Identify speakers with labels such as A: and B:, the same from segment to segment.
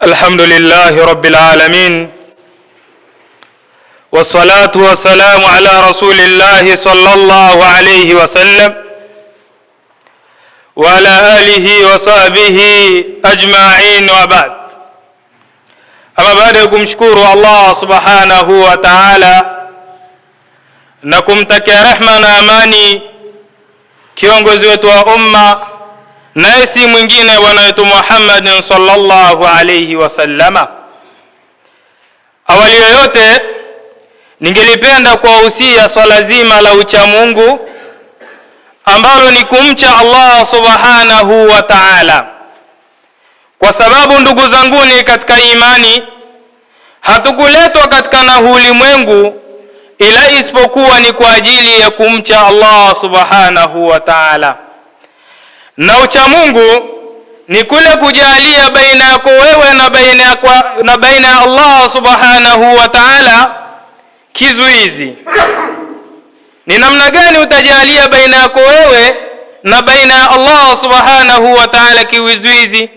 A: الحمد لله رب العالمين والصلاة والسلام على رسول الله صلى الله عليه وسلم وعلى آله وصحبه أجمعين وبعد. Ama baada ya kumshukuru Allah subhanahu wa ta'ala na kumtakia rehma na amani kiongozi wetu wa umma na si mwingine bwana wetu Muhammad sallallahu alayhi wasallama. Awali yote ningelipenda kuwahusia swala zima la ucha Mungu ambalo ni kumcha Allah subhanahu wa ta'ala, kwa sababu ndugu zanguni katika imani, hatukuletwa katika na ulimwengu ila isipokuwa ni kwa ajili ya kumcha Allah subhanahu wa ta'ala. Na ucha Mungu ni kule kujalia baina yako wewe na baina ya Allah subhanahu wa ta'ala kizuizi. Ni namna gani utajalia baina yako wewe na baina ya Allah subhanahu wa ta'ala kizuizi?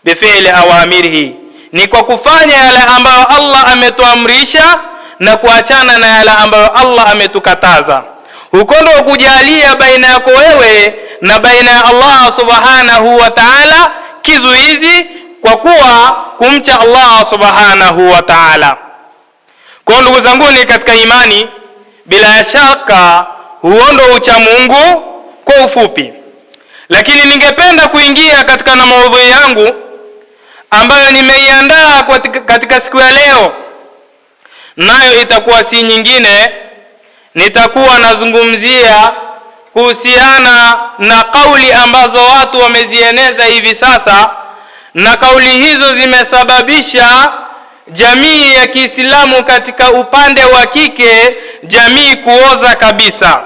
A: Bifi'li awamirihi, ni kwa kufanya yale ambayo Allah ametuamrisha na kuachana na yale ambayo Allah ametukataza. Huko ndio kujalia baina yako wewe na baina ya Allah subhanahu wa ta'ala kizuizi, kwa kuwa kumcha Allah subhanahu wa ta'ala. Kwa ndugu zangu ni katika imani, bila shaka huo ndio ucha Mungu kwa ufupi. Lakini ningependa kuingia katika na maudhui yangu ambayo nimeiandaa katika siku ya leo, nayo itakuwa si nyingine, nitakuwa nazungumzia kuhusiana na kauli ambazo watu wamezieneza hivi sasa, na kauli hizo zimesababisha jamii ya Kiislamu katika upande wa kike, jamii kuoza kabisa.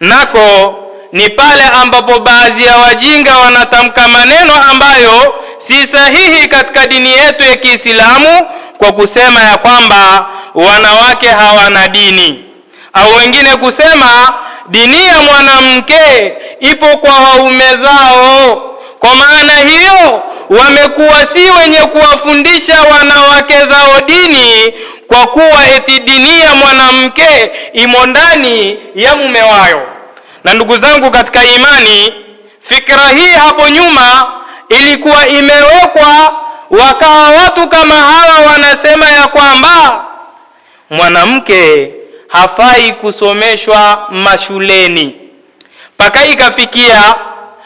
A: Nako ni pale ambapo baadhi ya wajinga wanatamka maneno ambayo si sahihi katika dini yetu ya Kiislamu, kwa kusema ya kwamba wanawake hawana dini, au wengine kusema dini ya mwanamke ipo kwa waume zao. Kwa maana hiyo wamekuwa si wenye kuwafundisha wanawake zao dini, kwa kuwa eti dini ya mwanamke imo ndani ya mume wao. Na ndugu zangu katika imani, fikra hii hapo nyuma ilikuwa imewekwa, wakawa watu kama hawa wanasema ya kwamba mwanamke hafai kusomeshwa mashuleni, mpaka ikafikia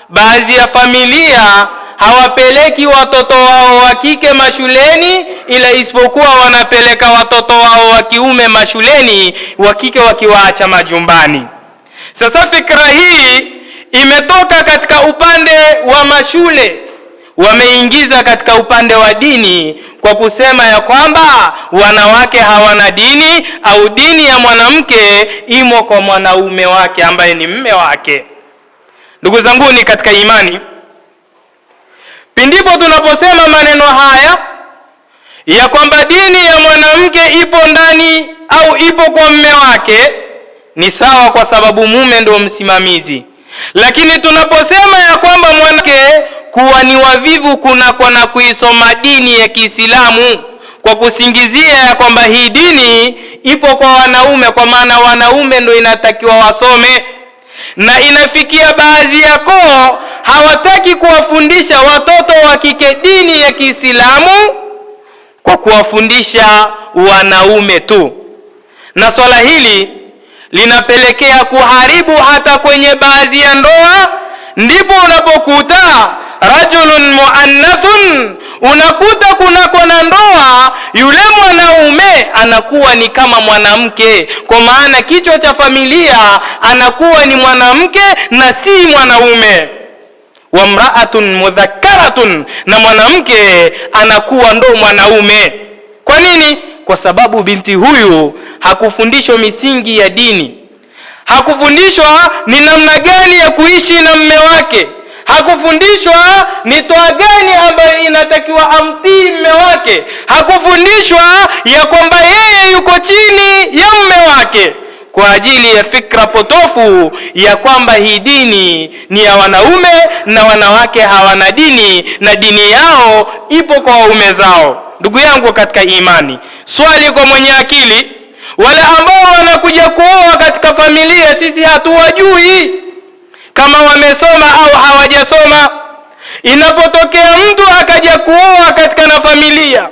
A: baadhi ya familia hawapeleki watoto wao wa kike mashuleni, ila isipokuwa wanapeleka watoto wao wa kiume mashuleni, wa kike wakiwaacha majumbani. Sasa fikra hii imetoka katika upande wa mashule, wameingiza katika upande wa dini, kwa kusema ya kwamba wanawake hawana dini, au dini ya mwanamke imo kwa mwanaume wake ambaye ni mume wake. Ndugu zangu ni katika imani, pindipo tunaposema maneno haya ya kwamba dini ya mwanamke ipo ndani au ipo kwa mume wake, ni sawa, kwa sababu mume ndio msimamizi. Lakini tunaposema ya kwamba mwanamke kuwa ni wavivu kunako na kuisoma dini ya Kiislamu, kwa kusingizia ya kwamba hii dini ipo kwa wanaume, kwa maana wanaume ndio inatakiwa wasome, na inafikia baadhi yako hawataki kuwafundisha watoto wa kike dini ya Kiislamu, kwa kuwafundisha wanaume tu. Na swala hili linapelekea kuharibu hata kwenye baadhi ya ndoa. Ndipo unapokuta rajulun muannathun, unakuta kunako na ndoa yule mwanaume anakuwa ni kama mwanamke, kwa maana kichwa cha familia anakuwa ni mwanamke na si mwanaume. Wa mraatun mudhakkaratun, na mwanamke anakuwa ndo mwanaume. Kwa nini? Kwa sababu binti huyu hakufundishwa misingi ya dini, hakufundishwa ni namna gani ya kuishi na mume wake, hakufundishwa ni toa gani ambayo inatakiwa amtii mume wake, hakufundishwa ya kwamba yeye yuko chini ya mume wake. kwa ajili ya fikra potofu ya kwamba hii dini ni ya wanaume na wanawake hawana dini na dini yao ipo kwa waume zao. Ndugu yangu katika imani, swali kwa mwenye akili, wale ambao wanakuja kuoa katika familia, sisi hatuwajui kama wamesoma au hawajasoma. Inapotokea mtu akaja kuoa katika na familia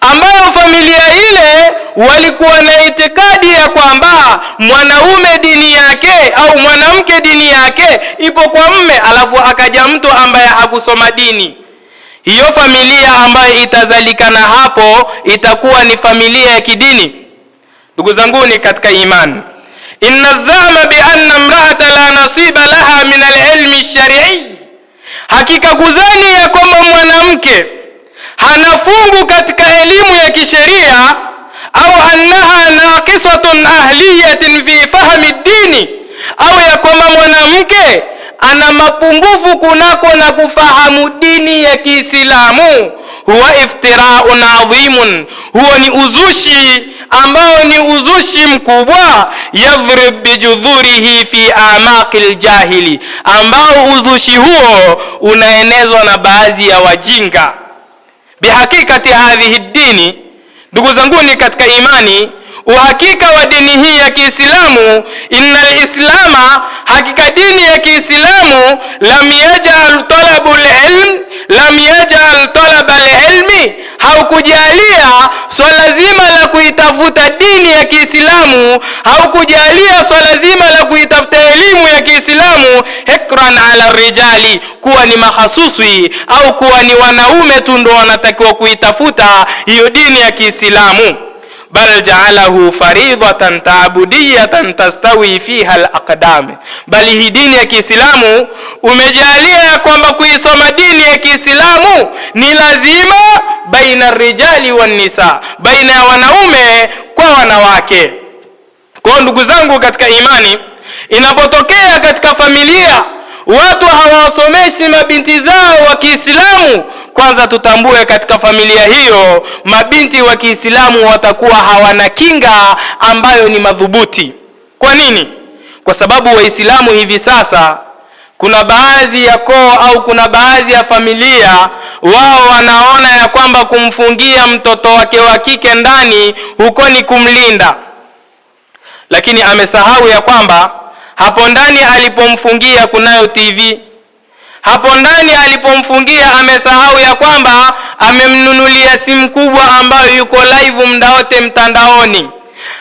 A: ambayo familia ile walikuwa na itikadi ya kwamba mwanaume dini yake au mwanamke dini yake ipo kwa mme, alafu akaja mtu ambaye hakusoma dini, hiyo familia ambayo itazalikana hapo itakuwa ni familia ya kidini? Ndugu zangu ni katika imani, inna zama bi anna imra'ata la nasiba laha min al-ilmi ash-shar'i, hakika kuzani ya kwamba mwanamke hana fungu katika elimu ya kisheria, au annaha naqisatun ahliyatin fi fahmi dini, au ya kwamba mwanamke ana mapungufu kunako na kufahamu dini ya Kiislamu, huwa iftira'un adhimun, huo ni uzushi ambao ni uzushi mkubwa, yadhrib bijudhurihi fi amaqil jahili, ambao uzushi huo unaenezwa na baadhi ya wajinga. Bihakikati hadhihi dini, ndugu zangu ni katika imani, uhakika wa dini hii ya Kiislamu, innal islama, hakika dini ya Kiislamu, lam yaj'al talabul ilm, lam yaj'al talabal ilmi, haukujalia swala zima la kuitafuta dini ya Kiislamu, haukujalia swala zima la kuitafuta elimu ya Kiislamu hikran ala rijali, kuwa ni mahasusi au kuwa ni wanaume tu ndio wanatakiwa kuitafuta hiyo dini ya Kiislamu, bal ja'alahu faridatan ta'budiyatan tastawi fiha al-aqdam, bali hii dini ya Kiislamu umejalia ya kwamba kuisoma dini ya Kiislamu ni lazima baina rijali wan nisa, baina ya wanaume kwa wanawake. Kwa ndugu zangu katika imani, inapotokea katika familia watu hawasomeshi mabinti zao wa Kiislamu, kwanza tutambue katika familia hiyo mabinti wa Kiislamu watakuwa hawana kinga ambayo ni madhubuti. Kwa nini? Kwa sababu Waislamu hivi sasa kuna baadhi ya koo au kuna baadhi ya familia wao wanaona ya kwamba kumfungia mtoto wake wa kike ndani huko ni kumlinda, lakini amesahau ya kwamba hapo ndani alipomfungia kunayo TV. Hapo ndani alipomfungia amesahau ya kwamba amemnunulia simu kubwa ambayo yuko live muda wote mtandaoni.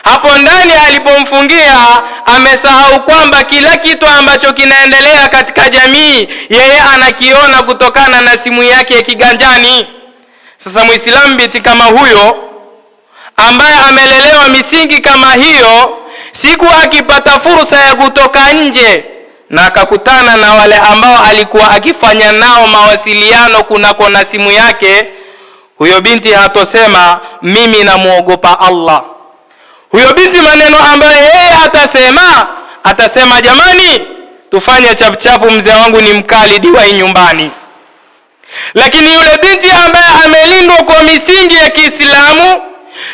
A: Hapo ndani alipomfungia amesahau kwamba kila kitu ambacho kinaendelea katika jamii yeye anakiona kutokana na simu yake ya kiganjani. Sasa Muislamu binti kama huyo ambaye amelelewa misingi kama hiyo, siku akipata fursa ya kutoka nje na akakutana na wale ambao alikuwa akifanya nao mawasiliano kunako na simu yake, huyo binti hatosema mimi namuogopa Allah. Huyo binti maneno ambayo yeye atasema jamani, tufanye chapchapu, mzee wangu ni mkali, diwai nyumbani. Lakini yule binti ambaye amelindwa kwa misingi ya Kiislamu,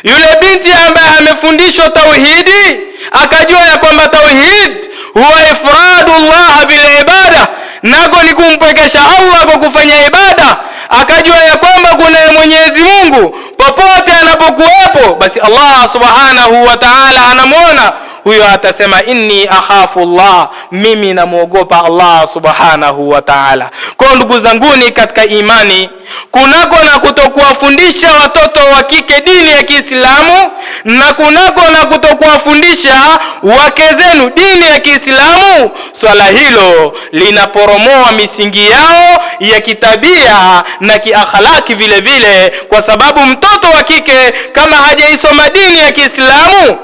A: yule binti ambaye amefundishwa tauhidi, akajua ya kwamba tauhid huwa ifradullah bil ibada, nako ni kumpekesha Allah kwa kufanya ibada, akajua ya kwamba kuna Mwenyezi Mungu popote anapokuwepo basi Allah subhanahu wa ta'ala anamuona, huyo atasema inni akhafu Allah, mimi namuogopa Allah subhanahu wa ta'ala. Kwa ndugu zanguni katika imani, kunako na kutokuwafundisha watoto wa kike dini ya Kiislamu, na kunako na kutokuwafundisha wake zenu dini ya Kiislamu, swala hilo linaporomoa misingi yao ya kitabia na kiakhlaki vile vile, kwa sababu mtoto wa kike kama hajaisoma dini ya Kiislamu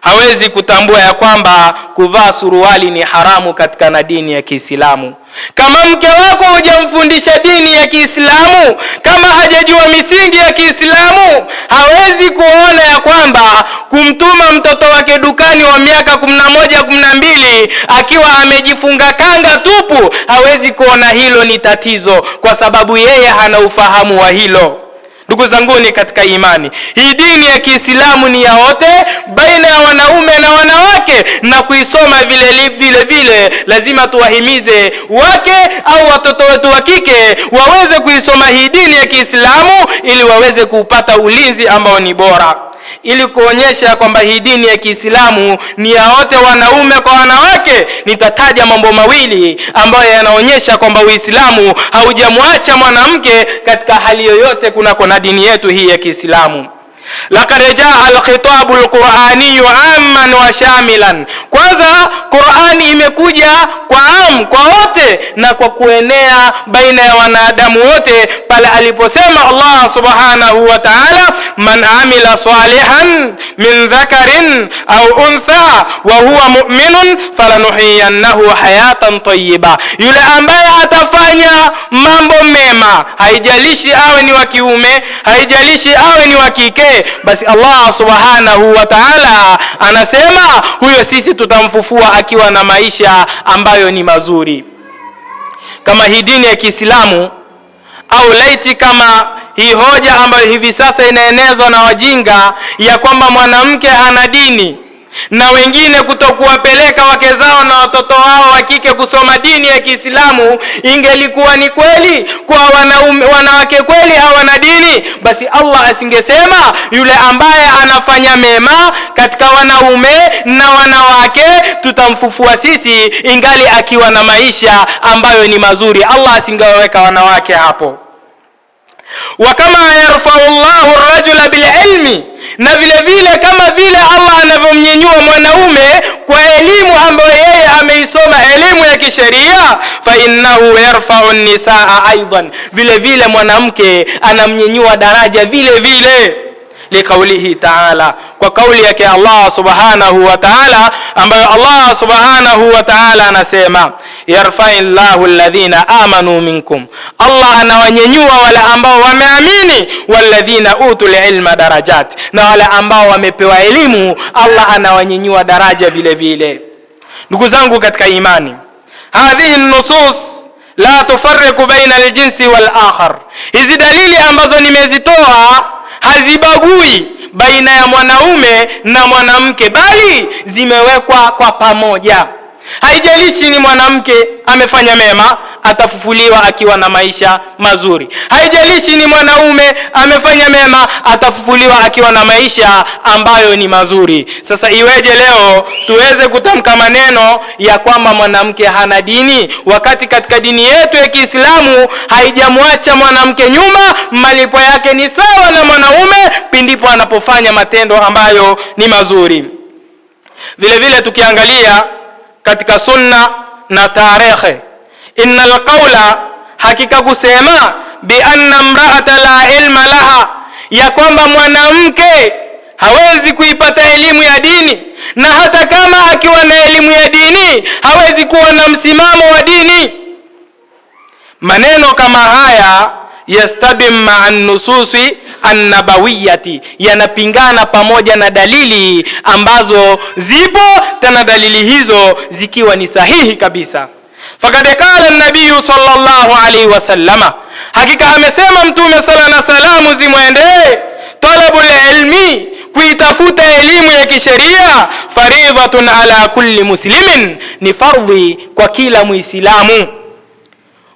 A: hawezi kutambua ya kwamba kuvaa suruali ni haramu katika na dini ya Kiislamu. Kama mke wako hujamfundisha dini ya Kiislamu, kama hajajua misingi ya Kiislamu, hawezi kuona ya kwamba kumtuma mtoto wake dukani wa miaka 11, 12 akiwa amejifunga kanga tupu, hawezi kuona hilo ni tatizo, kwa sababu yeye hana ufahamu wa hilo. Ndugu zanguni katika imani, hii dini ya Kiislamu ni ya wote, baina ya wanaume na wanawake, na kuisoma vile lazima tuwahimize wake au watoto wetu wa kike waweze kuisoma hii dini ya Kiislamu ili waweze kupata ulinzi ambao ni bora, ili kuonyesha kwamba hii dini ya Kiislamu ni ya wote, wanaume kwa wanawake. Nitataja mambo mawili ambayo yanaonyesha kwamba Uislamu haujamwacha mwanamke katika hali yoyote kunako na dini yetu hii ya Kiislamu. Laqad jaa al-khitabu al-Qur'ani amman wa shamilan. Kwanza Qur'ani imekuja kwa wote na kwa kuenea baina ya wanadamu wote, pale aliposema Allah subhanahu wa ta'ala, man amila salihan min dhakarin au untha wa huwa mu'minun falanuhyiyannahu hayatan tayyiba. Yule ambaye atafanya mambo mema, haijalishi awe ni wa kiume, haijalishi awe ni wa kike, basi Allah subhanahu wa ta'ala anasema huyo sisi tutamfufua akiwa na maisha ambayo ni mazuri. Kama hii dini ya Kiislamu, au laiti kama hii hoja ambayo hivi sasa inaenezwa na wajinga ya kwamba mwanamke hana dini na wengine kutokuwapeleka wake zao na watoto wao wa kike kusoma dini ya Kiislamu, ingelikuwa ni kweli kwa wanawake kweli hawana dini, basi Allah asingesema yule ambaye anafanya mema katika wanaume na wanawake tutamfufua sisi ingali akiwa na maisha ambayo ni mazuri. Allah asingeweka wanawake hapo. Wa kama yarfa'u Allahu ar-rajula bil ilmi, na vile kama vile Allah anavyomnyanyua mwanaume kwa elimu ambayo yeye ameisoma, elimu ya kisheria, fa innahu yarfa'u an-nisaa aidan, vile mwanamke anamnyanyua daraja vile liqaulihi ta'ala, kwa kauli yake Allah subhanahu wa ta'ala, ambayo Allah subhanahu wa ta'ala anasema yarfa'illahu alladhina amanu minkum, Allah anawanyanyua wale ambao wameamini, walladhina utul ilma darajat, na wale ambao wamepewa elimu Allah anawanyanyua daraja vile. Ndugu zangu katika imani, hadhihi nusus la tufarriqu baina aljinsi wal akhar, hizi dalili ambazo nimezitoa hazibagui baina ya mwanaume na mwanamke, bali zimewekwa kwa pamoja. Haijalishi ni mwanamke amefanya mema, atafufuliwa akiwa na maisha mazuri. Haijalishi ni mwanaume amefanya mema, atafufuliwa akiwa na maisha ambayo ni mazuri. Sasa iweje leo tuweze kutamka maneno ya kwamba mwanamke hana dini, wakati katika dini yetu ya Kiislamu haijamwacha mwanamke nyuma, malipo yake ni sawa na mwanaume pindipo anapofanya matendo ambayo ni mazuri. Vile tukiangalia katika sunna na tarehe, innal qawla, hakika kusema, bi anna imra'ata la ilma laha, ya kwamba mwanamke hawezi kuipata elimu ya dini, na hata kama akiwa na elimu ya dini hawezi kuwa na msimamo wa dini. Maneno kama haya yastabim ma'an nususi an-nabawiyati, yanapingana pamoja na dalili ambazo zipo, tena dalili hizo zikiwa ni sahihi kabisa. Fakad qala an-nabiy sallallahu alayhi wasallama, hakika amesema mtume sala na salamu zimwendee, talabul ilmi, kuitafuta elimu ya kisheria, faridhatun ala kulli muslimin, ni fardhi kwa kila muislamu.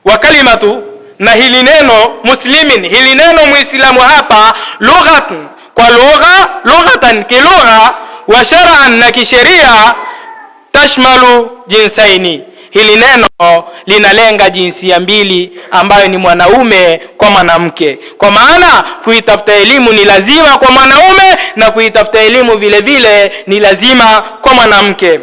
A: Wa kalimatu, na hili neno muslimin, hili neno muislamu hapa, lughatan, kwa lughatan kilugha, wa shar'an, na kisheria, tashmalu jinsaini, hili neno linalenga jinsia mbili ambayo ni mwanaume kwa mwanamke. Kwa maana kuitafuta elimu ni lazima kwa mwanaume na kuitafuta elimu vile ni lazima kwa mwanamke.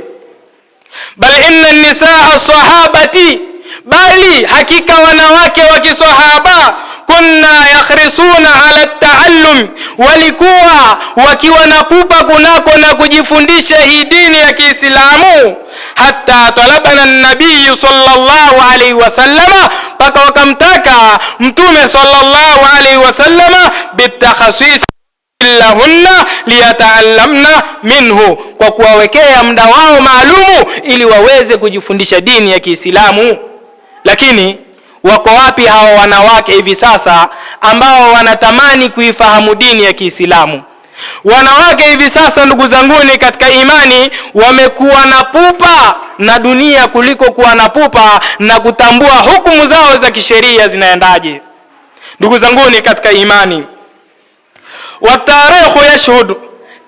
A: Bal inna nisaa sahabati, bali hakika wanawake wa kiswahaba, kunna yakhrisuna ala taallum, walikuwa wakiwa na pupa kunako na kujifundisha hii dini ya Kiislamu, hatta talabana an-nabiy sallallahu alayhi wasallama, paka wakamtaka mtume sallallahu alayhi wasallama bitakhasis lahunna liyataallamna minhu, kwa kuwawekea muda wao maalumu ili waweze kujifundisha dini ya Kiislamu. Lakini Wako wapi hao wanawake hivi sasa ambao wanatamani kuifahamu dini ya Kiislamu? Wanawake hivi sasa, ndugu zanguni katika imani, wamekuwa na pupa na dunia kuliko kuwa na pupa na kutambua hukumu zao za kisheria zinaendaje. Ndugu zanguni katika imani, wa tarikhu yashhud,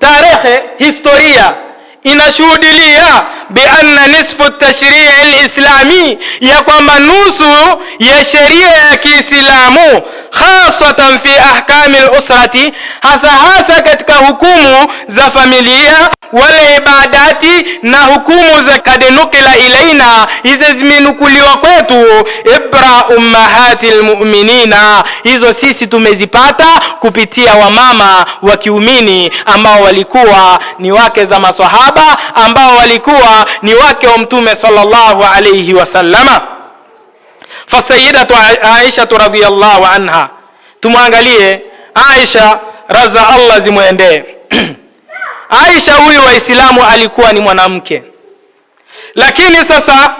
A: tarehe, historia inashuhudilia bi anna nisfu tashrii' al-islami, ya kwamba nusu ya sheria ya Kiislamu, hasatan fi ahkami al-usrati, hasa katika hukumu za familia, wale ibadati na hukumu za kadnukila ilaina, hizo zimenukuliwa kwetu, ibra ummahatil mu'minina, hizo sisi tumezipata kupitia wamama wa kiumini ambao walikuwa ni wake za maswahaba, ambao walikuwa ni wake wa Mtume sallallahu alayhi wasallama. Fasayidatu Aisha radhiyallahu anha, tumwangalie Aisha raza Allah zimwendee. Aisha huyu Waislamu alikuwa ni mwanamke, lakini sasa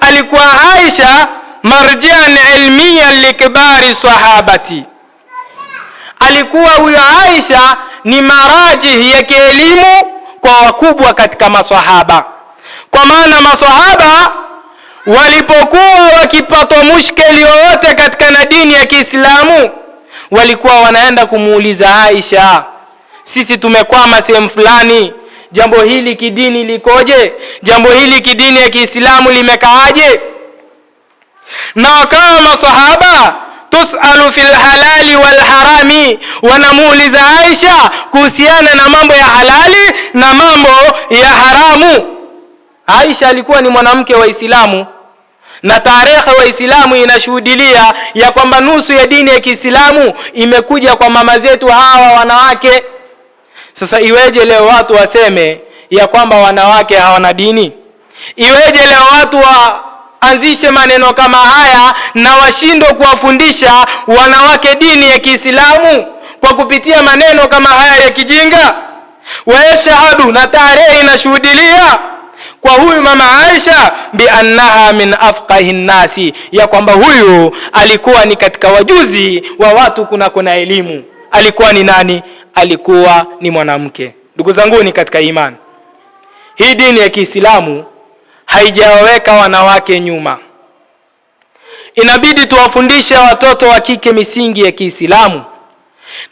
A: alikuwa Aisha marjian ilmiyan likibari sahabati, alikuwa huyu Aisha ni marajih ya kielimu kwa wakubwa katika maswahaba. Kwa maana maswahaba walipokuwa wakipatwa mushkeli wowote katika na dini ya Kiislamu, walikuwa wanaenda kumuuliza Aisha, sisi tumekwama sehemu fulani, jambo hili kidini likoje? Jambo hili kidini ya Kiislamu limekaaje? Na wakawa maswahaba tusalu fil halali wal harami, wanamuuliza Aisha kuhusiana na mambo ya halali na mambo ya haramu. Aisha alikuwa ni mwanamke wa Islamu, na tarehe wa Islamu inashuhudilia ya kwamba nusu ya dini ya Kiislamu imekuja kwa mama zetu hawa wanawake. Sasa iweje leo watu waseme ya kwamba wanawake hawana dini? Iweje leo watu waanzishe maneno kama haya na washindwe kuwafundisha wanawake dini ya Kiislamu kwa kupitia maneno kama haya ya kijinga? Wayashhadu, na tarehe inashuhudilia kwa huyu mama Aisha bi annaha min afqahi nasi, ya kwamba huyu alikuwa ni katika wajuzi wa watu kuna elimu. Alikuwa ni nani? Alikuwa ni mwanamke. Ndugu zangu ni katika imani, hii dini ya Kiislamu haijaweka wanawake nyuma. Inabidi tuwafundishe watoto wa kike misingi ya Kiislamu,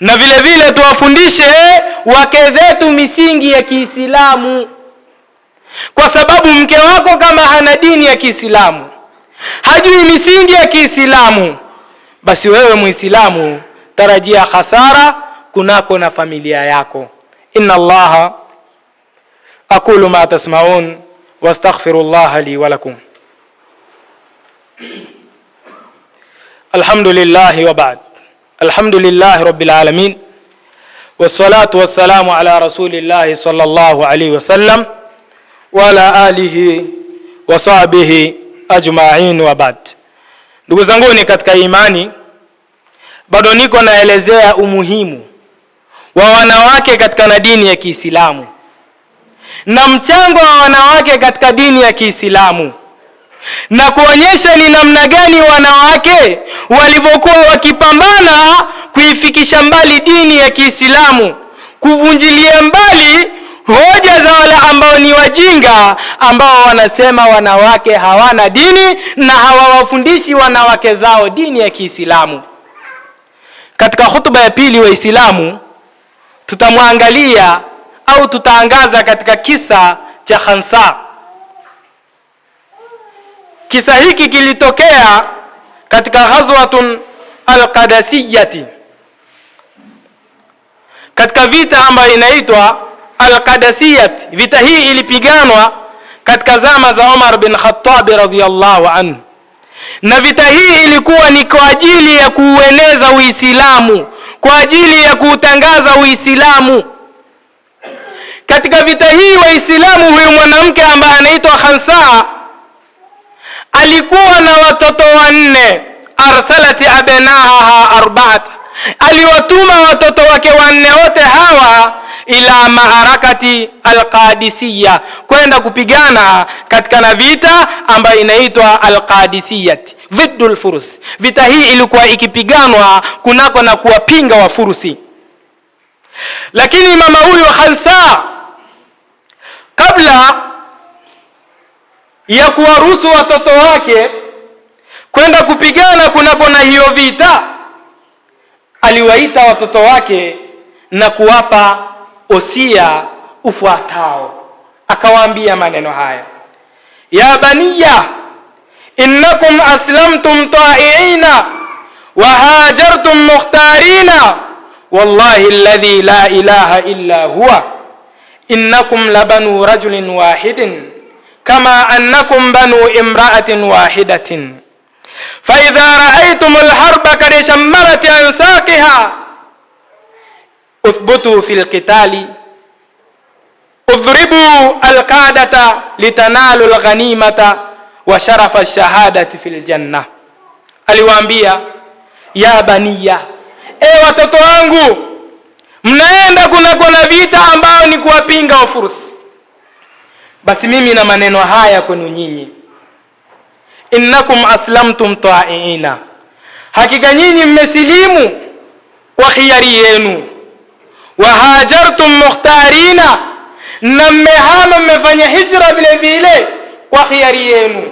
A: na vile vile tuwafundishe wake zetu misingi ya Kiislamu, kwa sababu mke wako kama hana dini ya Kiislamu, hajui misingi ya Kiislamu, basi wewe Muislamu tarajia hasara kunako na familia yako. Inna Allaha, aqulu ma tasma'un wastaghfirullaha li wa lakum. Alhamdulillah wa ba'd. Alhamdulillah rabbil alamin, wassalatu wassalamu ala rasulillahi sallallahu alayhi wasallam wa ala alihi wa sahbihi ajma'in wa ba'd. Ndugu zangu ni katika imani, bado niko naelezea umuhimu wa wanawake katika na dini ya Kiislamu na mchango wa wanawake katika dini ya Kiislamu, na kuonyesha ni namna gani wanawake walivyokuwa wakipambana kuifikisha mbali dini ya Kiislamu, kuvunjilia mbali hoja za wale ambao ni wajinga, ambao wanasema wanawake hawana dini na hawawafundishi wanawake zao dini ya Kiislamu. Katika hutuba ya pili Waislamu tutamwangalia au tutaangaza katika kisa cha Khansa. Kisa hiki kilitokea katika ghazwatun al-Qadasiyyati, katika vita ambayo inaitwa al-Qadasiyyat. Vita hii ilipiganwa katika zama za Umar bin Khattab radhiyallahu anhu, na vita hii ilikuwa ni kwa ajili ya kuueneza Uislamu, kwa ajili ya kuutangaza Uislamu. Katika vita hii Waislamu, huyu mwanamke ambaye anaitwa Khansa alikuwa na watoto 4. Arsalati abnaha 4, aliwatuma watoto wake 4 wote hawa ila maarakati al-Qadisiyya, kwenda kupigana katika na vita ambayo inaitwa al-Qadisiyyah, Dhiddul Furus. Vita hii ilikuwa ikipiganwa kunako na kuwapinga Wafurusi. Lakini mama huyu Khansa, kabla ya kuwaruhusu watoto wake kwenda kupigana kunako na hiyo vita, aliwaita watoto wake na kuwapa osia ufuatao. Akawaambia maneno haya: ya baniya innakum aslamtum ta'iina wa hajartum mukhtarina wallahi alladhi la ilaha illa huwa innakum labanu rajulin wahidin kama annakum banu imra'atin wahidatin fa idha ra'aytum al-harba kad shammarat an saqiha uthbutu fil qitali udhribu al-qadata litanalu al-ghanimata wa sharafa ash-shahadati fil janna. Aliwaambia, ya baniya, watoto wangu, mnaenda kunako na vita ambao ni kuwapinga Wafursi. Basi mimi na maneno haya kwenu nyinyi, innakum aslamtum ta'iina, hakika nyinyi mmesilimu kwa khiari yenu, wa hajartum mukhtarina, na mmehama mmefanya hijra vile vile kwa khiari yenu.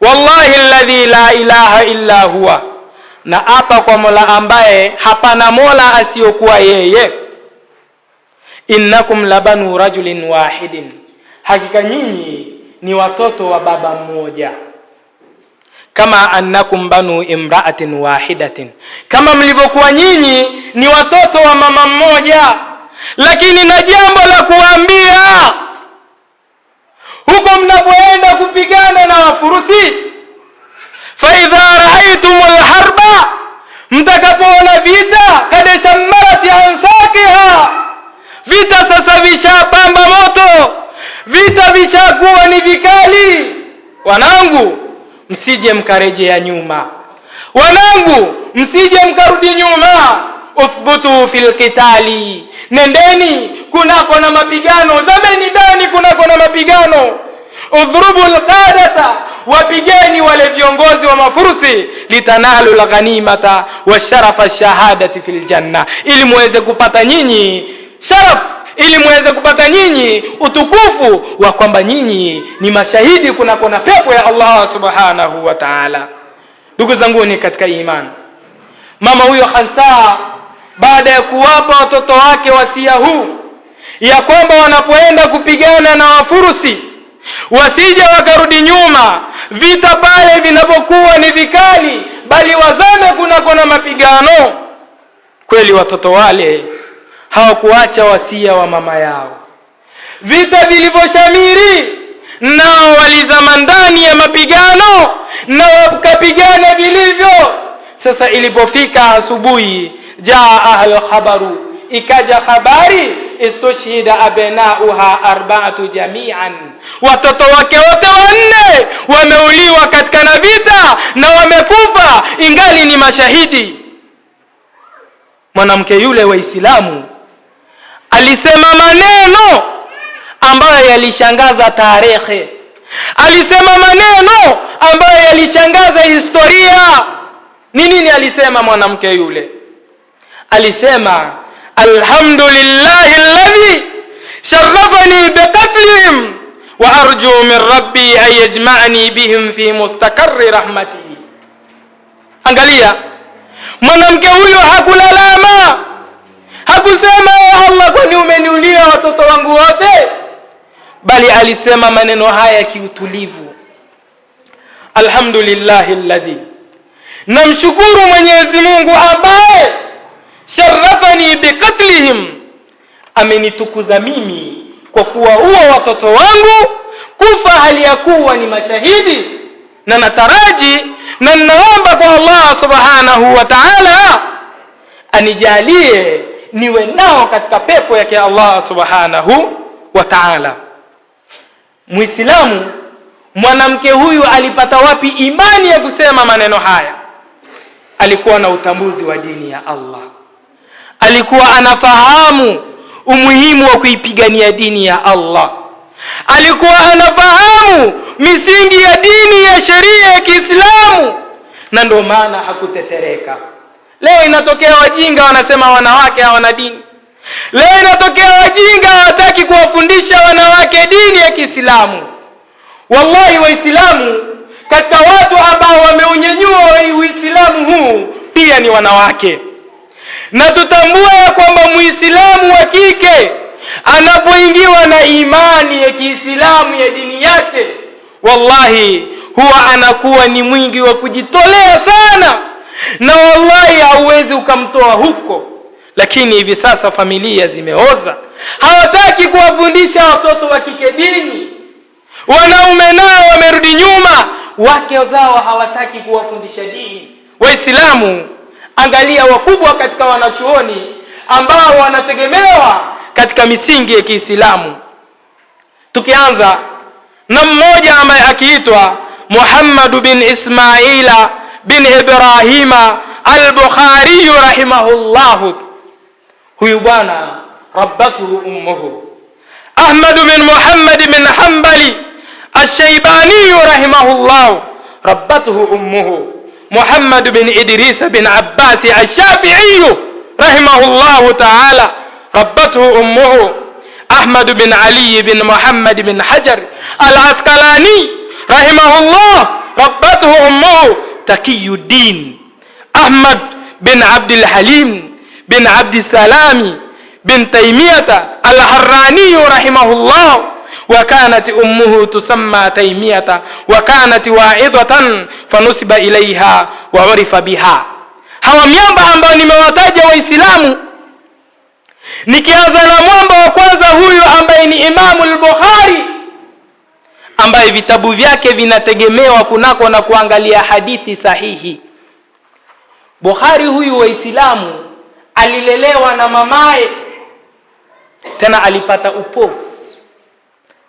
A: Wallahi alladhi la ilaha illa huwa, na hapa kwa Mola ambaye hapana mola asiyokuwa yeye, innakum labanu rajulin wahidin, hakika nyinyi ni watoto wa baba mmoja, kama annakum banu imra'atin wahidatin, kama mlivyokuwa nyinyi ni watoto wa mama mmoja. Lakini na jambo la kuambia, huko mnapoenda kupigana na Wafurusi, fa idha ra'aytumul harba, mtakapoona vita, kad shammarat ansaqiha, vita sasa vishapamba moto, vita vishakuwa ni vikali, wanangu msije mkarejea nyuma, wanangu msije mkarudi nyuma. Uthbutu fil qitali, nendeni kunako na mapigano, zameni ndani kunako na mapigano. Udhrubul qadata, wapigeni wale viongozi wa Mafursi, litanalu al-ghanimata wa sharafa ash-shahadati fil janna, ili muweze kupata nyinyi sharaf, ili muweze kupata nyinyi utukufu wa kwamba nyinyi ni mashahidi kunako na pepo ya Allah subhanahu wa ta'ala. Ndugu zangu ni katika imani, mama huyo Khansa, baada ya kuwapa watoto wake wasia huu ya kwamba wanapoenda kupigana na Wafurusi wasije wakarudi nyuma, vita pale vinapokuwa ni vikali, bali wazame kunako na mapigano, kweli watoto wale hawakuacha wasia wa mama yao. Vita vilivyoshamiri, nao walizama ndani ya mapigano na wakapigana vilivyo. Sasa ilipofika asubuhi, jaa ahlu khabaru, ikaja habari, istushhida abnauha arba'atu jami'an, watoto wake wote wanne wameuliwa katika na vita na wamekufa ingali ni mashahidi. Mwanamke yule wa Islamu alisema maneno ambayo yalishangaza tarehe, alisema maneno ambayo yalishangaza historia. Ni nini alisema mwanamke yule? Alisema, alhamdulillahi alladhi sharrafani biqatlihim wa arju min rabbi an yajma'ani bihim fi mustaqarri rahmatihi. Angalia, mwanamke huyo hakulalama, hakusema ya Allah, kwani umeniulia watoto wangu wote, bali alisema maneno haya kiutulivu, alhamdulillahi alladhi, namshukuru Mwenyezi Mungu ambaye sharrafani biqatlihim, amenitukuza mimi kwa kuwa huwa watoto wangu kufa hali ya kuwa ni mashahidi, na nataraji na naomba kwa Allah subhanahu wa ta'ala anijalie niwe nao katika pepo yake Allah subhanahu wa ta'ala. Muislamu, mwanamke huyu alipata wapi imani ya kusema maneno haya? Alikuwa na utambuzi wa dini ya Allah, alikuwa anafahamu umuhimu wa kuipigania dini ya Allah, alikuwa anafahamu misingi ya dini ya sheria ya Kiislamu na ndio maana hakutetereka. Leo inatokea wajinga wanasema wanawake hawana dini. Leo inatokea wajinga hawataki kuwafundisha wanawake dini ya Kiislamu. Wallahi Waislamu katika watu ambao wameunyanyua Uislamu huu pia ni wanawake. Na tutambue ya kwamba Muislamu wa kike anapoingiwa na imani ya Kiislamu ya dini yake, wallahi huwa anakuwa ni mwingi wa kujitolea sana, na wallahi hauwezi ukamtoa huko. Lakini hivi sasa familia zimeoza, hawataki kuwafundisha watoto wa kike dini. Wanaume nao wamerudi nyuma, wake zao hawataki kuwafundisha dini. Waislamu, angalia wakubwa katika wanachuoni ambao wanategemewa katika misingi ya Kiislamu. Tukianza na mmoja ambaye akiitwa Muhammad bin Ismaila bin Ibrahima al-Bukhari rahimahullahu. Huyu bwana rabbatuhu ummuhu. Ahmad bin Muhammad bin Hanbali al-Shaybani rahimahullahu rabbatuhu ummuhu. Muhammad bin Idris bin Abbas al-Shafi'i rahimahullahu ta'ala rabbatuhu ummuhu. Ahmad bin Ali bin Muhammad bin Hajar al-Asqalani rahimahullah rabbatuhu ummuhu. Taqiyuddin Ahmad bin Abdul Halim bin Abdi Salami bin Taymiyah al-Harrani rahimahullah. Wa kanat ummuhu tusamma Taymiyah wa kanat wa'idhatan fanusiba ilaiha wa urifa biha. Hawa miamba ambao nimewataja Waislamu, nikianza na mwamba wa kwanza huyu ambaye ni Imamu al-Bukhari, ambaye vitabu vyake vinategemewa kunako na kuangalia hadithi sahihi. Bukhari huyu Waislamu alilelewa na mamaye, tena alipata upofu.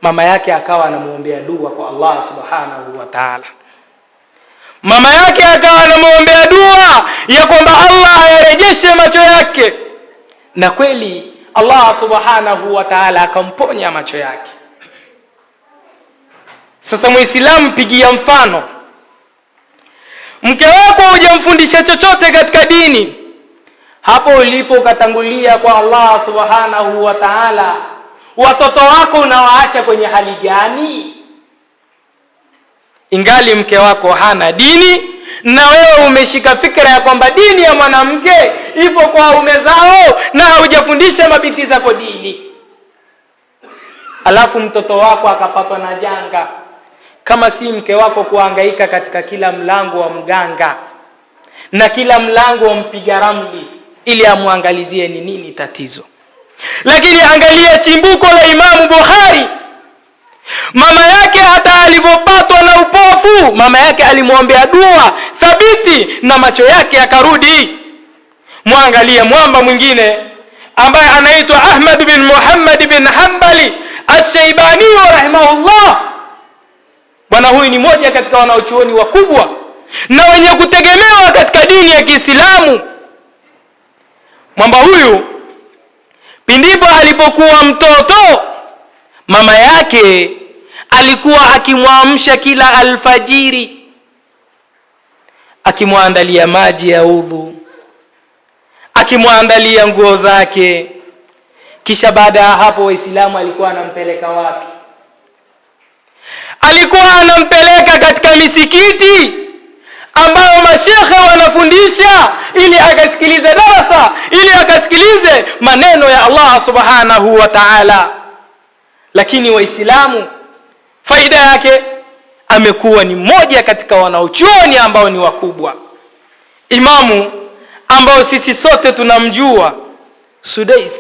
A: Mama yake akawa anamuombea dua kwa Allah subhanahu wa ta'ala. Mama yake akawa anamuombea dua ya kwamba Allah ayarejeshe macho yake, na kweli Allah subhanahu wa ta'ala akamponya macho yake. Sasa Muislamu, pigia mfano. Mke wako hujamfundisha chochote katika dini, hapo ulipo ukatangulia kwa Allah subhanahu wa ta'ala, watoto wako unawaacha kwenye hali gani? Ingali mke wako hana dini na wewe umeshika fikra ya kwamba dini ya mwanamke ipo kwa waume zao na haujafundisha mabinti zako dini. Alafu mtoto wako akapatwa na janga, kama si mke wako kuhangaika katika kila mlango wa mganga na kila mlango wa mpiga ramli ili amuangalizie ni nini tatizo. Lakini angalia chimbuko la Imamu Bukhari. Mama yake hata alipopatwa na upofu, mama yake alimwombea dua thabiti na macho yake yakarudi. Muangalie mwamba mwingine ambaye anaitwa Ahmad bin Muhammad bin Hanbali al-Shaybani rahimahullah. Bwana huyu ni moja katika wanaochuoni wakubwa na wenye kutegemewa katika dini ya Kiislamu. Mwamba huyu pindipo alipokuwa mtoto, mama yake alikuwa akimwamsha kila alfajiri, akimwandalia maji ya udhu, akimwandalia nguo zake. Kisha baada ya hapo Waislamu alikuwa anampeleka wapi? Alikuwa anampeleka katika misikiti ambao mashekhe wanafundisha, ili akasikilize darasa, ili akasikilize maneno ya Allah subhanahu wa ta'ala. Lakini Waislamu, faida yake amekuwa ni moja katika wanaochuoni ambao ni wakubwa. Imamu ambao sisi sote tunamjua, Sudais.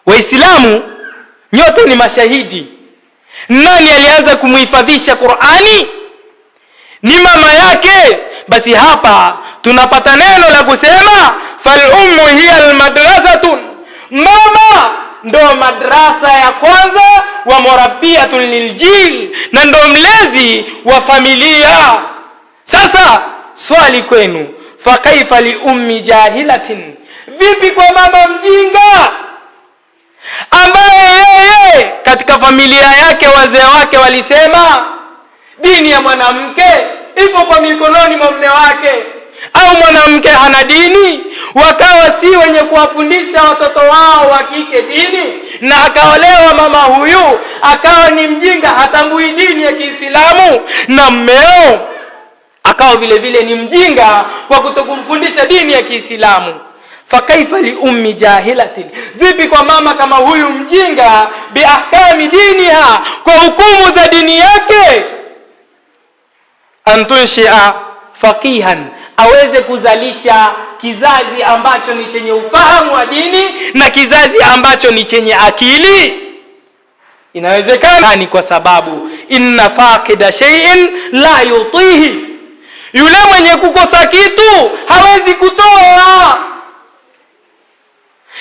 A: Waislamu nyote ni mashahidi. Nani alianza kumuhifadhisha Qur'ani? Ni mama yake. Basi hapa tunapata neno la kusema fal ummu hiya almadrasatun. Mama ndo madrasa ya kwanza wa murabbiyatun liljil, na ndo mlezi wa familia. Sasa swali kwenu, fa kaifa li ummi jahilatin, vipi kwa mama mjinga ambaye yeye katika familia yake wazee wake walisema dini ya mwanamke ipo kwa mikononi mwa mume wake. Au mwanamke hana dini, wakawa si wenye kuwafundisha watoto wao wa kike dini, na akaolewa mama huyu akawa ni mjinga, hatambui dini ya Kiislamu, na mmeo akawa vile vile ni mjinga kwa kutokumfundisha dini ya Kiislamu. Fakaifa li ummi jahilatin, vipi kwa mama kama huyu mjinga, bi ahkami diniha, kwa hukumu za dini yake, antunshia faqihan, aweze kuzalisha kizazi ambacho ni chenye ufahamu wa dini na kizazi ambacho ni chenye akili. Inawezekana ni kwa sababu inna faqida shay'in la yutihi, yule mwenye kukosa kitu hawezi kutoa.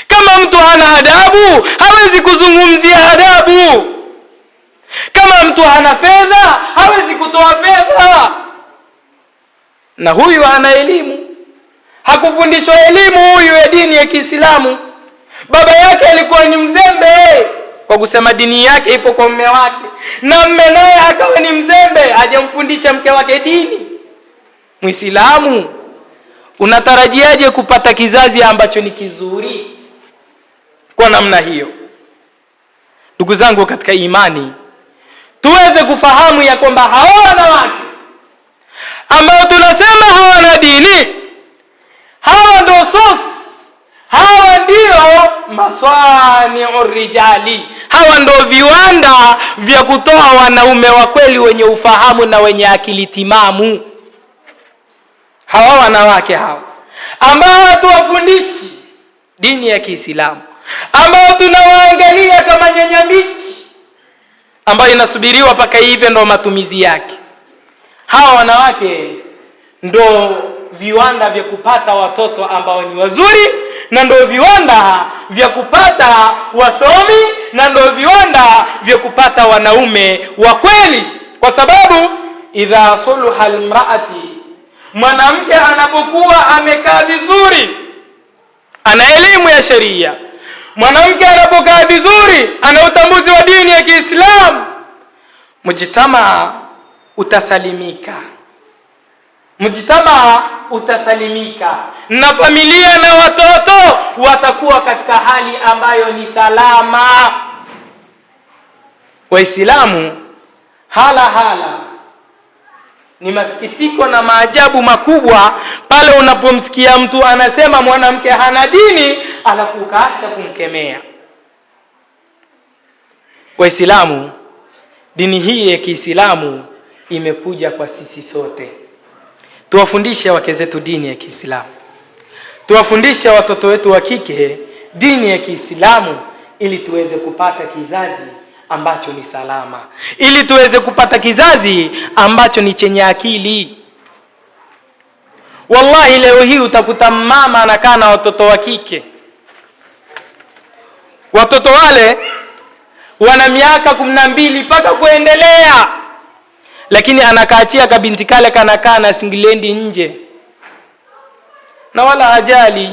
A: Kama mtu hana adabu hawezi kuzungumzia adabu. Kama mtu hana fedha hawezi kutoa fedha. Na huyu ana elimu, hakufundishwa elimu huyu ya dini ya Kiislamu. Baba yake alikuwa ni mzembe kwa kusema dini yake ipo kwa mume wake, na mume naye akawa ni mzembe, hajamfundisha mke wake dini. Muislamu, unatarajiaje kupata kizazi ambacho ni kizuri kwa namna hiyo? Ndugu zangu katika imani, tuweze kufahamu ya kwamba hawa wanawake ambao tunasema hawana dini, hawa ndio source, hawa ndio maswani'u rijali, hawa ndio viwanda vya kutoa wanaume wa kweli wenye ufahamu na wenye akili timamu. Hawa wanawake hawa ambao hatuwafundishi dini ya Kiislamu, ambao tunawaangalia kama nyanya mbichi ambayo inasubiriwa mpaka hivi ndo matumizi yake, hawa wanawake ndo viwanda vya kupata watoto ambao ni wazuri, na ndo viwanda vya kupata wasomi, na ndo viwanda vya kupata wanaume wa kweli. Kwa sababu idha suluha almar'ati, mwanamke anapokuwa amekaa vizuri, ana elimu ya sheria, mwanamke anapokaa vizuri, ana utambuzi wa dini ya Kiislamu, mujtama utasalimika, mujtama utasalimika, na familia na watoto watakuwa katika hali ambayo ni salama. Waislamu, hala ni masikitiko na maajabu makubwa pale unapomsikia mtu anasema mwanamke hana dini alafu ukaacha kumkemea. Waislamu, dini hii ya Kiislamu imekuja kwa sisi sote. Tuwafundishe wake zetu dini ya Kiislamu, tuwafundishe watoto wetu wa kike dini ya Kiislamu, ili tuweze kupata kizazi ambacho ni salama, ili tuweze kupata kizazi ambacho ni chenye akili. Wallahi, leo hii utakuta mama anakaa na watoto wa kike, watoto wale wana miaka 12 mpaka kuendelea, lakini anakaachia kabinti kale kanakaa na singilendi nje na wala hajali.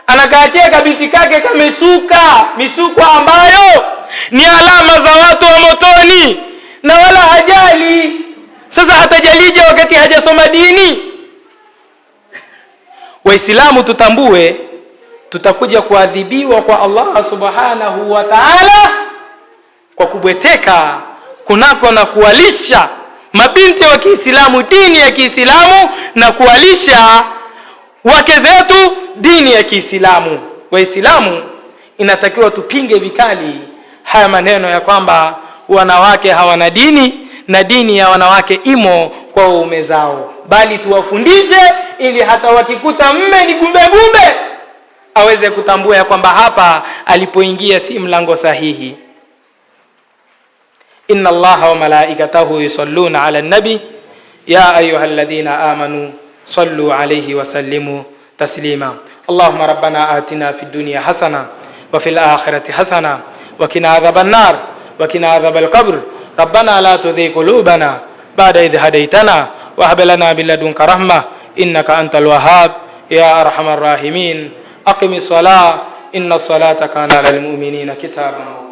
A: Anakaachia kabinti kake kamesuka misuko ambayo ni alama za watu wa motoni na wala hajali. Sasa hatajalije wakati hajasoma dini? Waislamu, tutambue tutakuja kuadhibiwa kwa Allah subhanahu wa ta'ala kwa kubweteka kunako na kuwalisha mabinti wa Kiislamu dini ya Kiislamu na kuwalisha wake zetu dini ya Kiislamu. Waislamu, inatakiwa tupinge vikali haya maneno ya kwamba wanawake hawana dini na dini ya wanawake imo kwa waume zao, bali tuwafundishe ili hata wakikuta mme ni gumbe aweze kutambua ya kwamba hapa alipoingia si mlango sahihi. Inna Allaha wa malaikatahu yusalluna ala nabi ya ayyuhalladhina amanu sallu alayhi wa sallimu taslima. Allahumma rabbana atina fid dunya hasana wa fil akhirati hasana wa qina adhaban nar wa qina adhabal qabr. Rabbana la tuzigh qulubana ba'da idh hadaytana wa hab lana min ladunka rahma innaka antal wahhab ya arhamar rahimin. Aqimis salah inna salata kana lil mu'minina kitaban